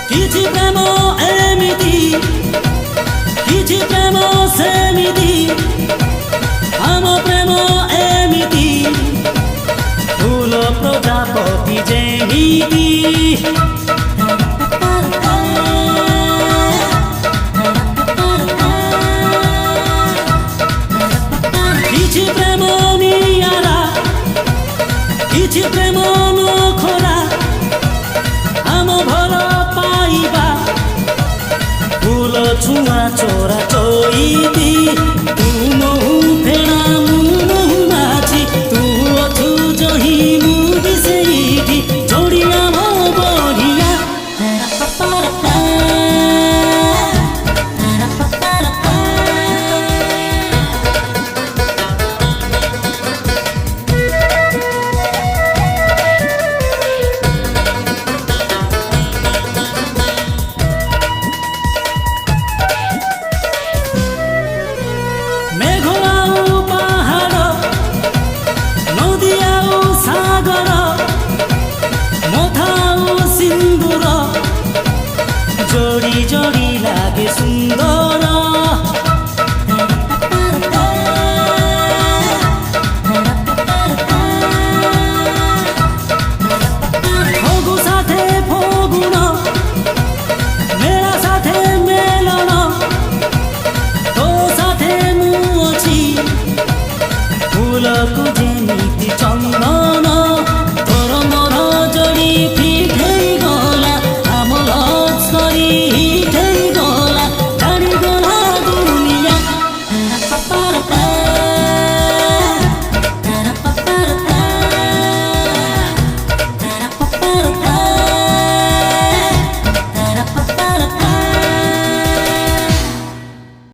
Kichi premo emiti, kichi premo semiti, amo premo emiti, fulo prajapati jemiti. Kichi premo niyara, kichi premo nokhora, amo bholo छुआ चोरा चोईती तू महु फेणा मु महु नाची तू अथु जही मु बिसेईठी जोड़िया मो बढ़िया जोड़ी जोड़ी लागे सुंदर